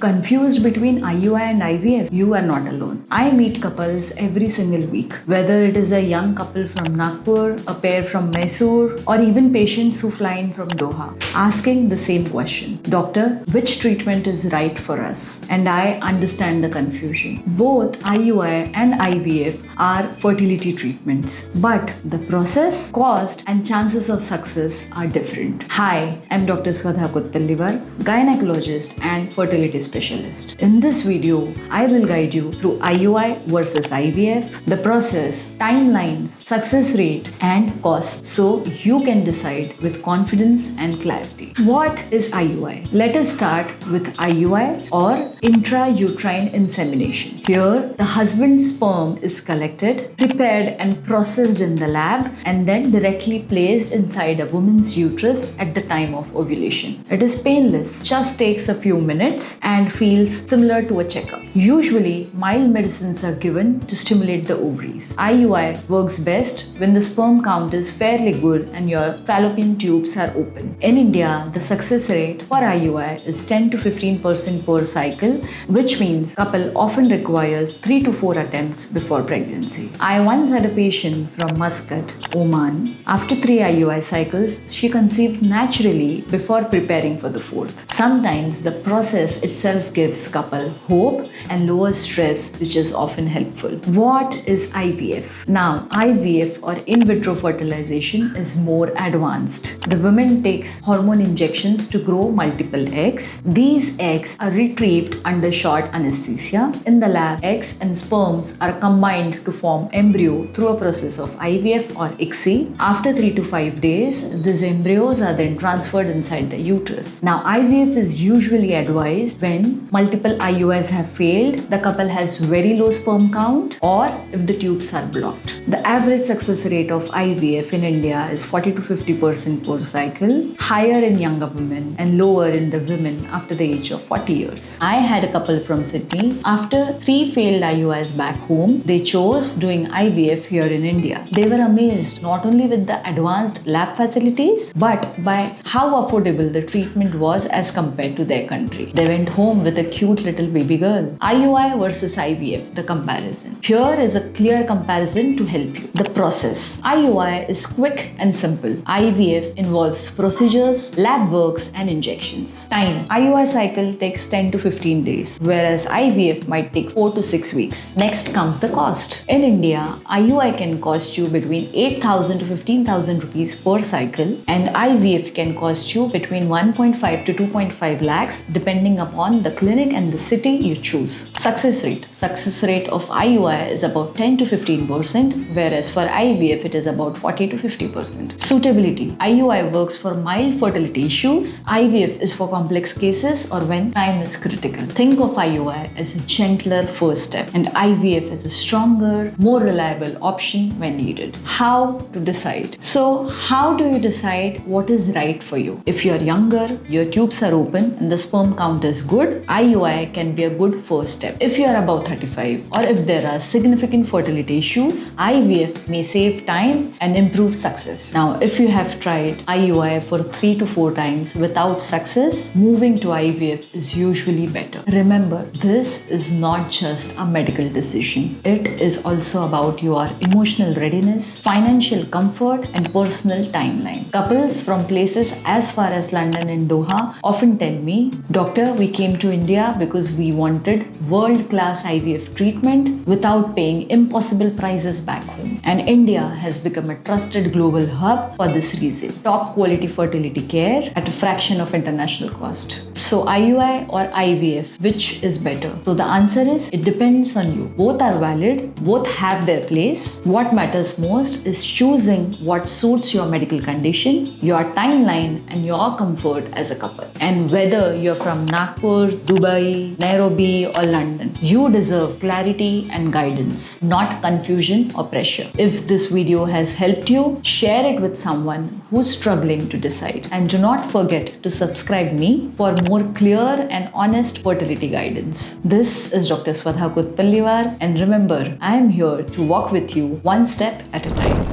Confused between IUI and IVF? You are not alone. I meet couples every single week, whether it is a young couple from Nagpur, a pair from Mysore, or even patients who fly in from Doha, asking the same question. Doctor, which treatment is right for us? And I understand the confusion. Both IUI and IVF are fertility treatments, but the process, cost, and chances of success are different. Hi, I'm Dr. Swadha Kutpalliwar, gynecologist and fertility specialist. In this video, I will guide you through IUI versus IVF, the process, timelines, success rate, and cost, so you can decide with confidence and clarity. What is IUI? Let us start with IUI, or intrauterine insemination. Here, the husband's sperm is collected, prepared, and processed in the lab, and then directly placed inside a woman's uterus at the time of ovulation. It is painless, just takes a few minutes, and feels similar to a checkup. Usually, mild medicines are given to stimulate the ovaries. IUI works best when the sperm count is fairly good and your fallopian tubes are open. In India, the success rate for IUI is 10 to 15% per cycle, which means couple often requires 3 to 4 attempts before pregnancy. I once had a patient from Muscat, Oman. After 3 IUI cycles, she conceived naturally before preparing for the 4th. Sometimes the process itself gives couple hope and lowers stress, which is often helpful. What is IVF? Now, IVF, or in vitro fertilization, is more advanced. The woman takes hormone injections to grow multiple eggs. These eggs are retrieved under short anesthesia. In the lab, eggs and sperms are combined to form embryo through a process of IVF or ICSI. After 3 to 5 days, these embryos are then transferred inside the uterus. Now, IVF is usually advised when multiple IUIs have failed, the couple has very low sperm count, or if the tubes are blocked. The average success rate of IVF in India is 40 to 50% per cycle, higher in younger women and lower in the women after the age of 40 years. I had a couple from Sydney. After 3 failed IUIs back home, they chose doing IVF here in India. They were amazed not only with the advanced lab facilities, but by how affordable the treatment was as compared to their country. They went home with a cute little baby girl. IUI versus IVF, the comparison. Here is a clear comparison to help you. The process. IUI is quick and simple. IVF involves procedures, lab works, and injections. Time. IUI cycle takes 10 to 15 days, whereas IVF might take 4 to 6 weeks. Next comes the cost. In India, IUI can cost you between 8,000 to 15,000 rupees per cycle, and IVF can cost you between 1.5 to 2.5 lakhs depending upon the clinic and the city you choose. Success rate. Success rate of IUI is about 10 to 15%, whereas for IVF it is about 40 to 50%. Suitability. IUI works for mild fertility issues. IVF is for complex cases or when time is critical. Think of IUI as a gentler first step and IVF as a stronger, more reliable option when needed. How to decide? So, how do you decide what is right for you? If you are younger, your tubes are open and the sperm count is good, IUI can be a good first step. If you are above 35 or if there are significant fertility issues, IVF may save time and improve success. Now, if you have tried IUI for 3 to 4 times without success, moving to IVF is usually better. Remember, this is not just a medical decision. It is also about your emotional readiness, financial comfort, and personal timeline. Couples from places as far as London and Doha often tell me, Doctor, we came to India because we wanted world-class IVF treatment without paying impossible prices back home. And India has become a trusted global hub for this reason. Top quality fertility care at a fraction of international cost. So IUI or IVF, which is better? So the answer is, it depends on you. Both are valid, both have their place. What matters most is choosing what suits your medical condition, your timeline, and your comfort as a couple. And whether you're from Nagpur, Dubai, Nairobi, or London, you deserve clarity and guidance, not confusion or pressure. If this video has helped you, share it with someone who's struggling to decide. And do not forget to subscribe me for more clear and honest fertility guidance. This is Dr. Swadha Kutpalliwar, and remember, I am here to walk with you one step at a time.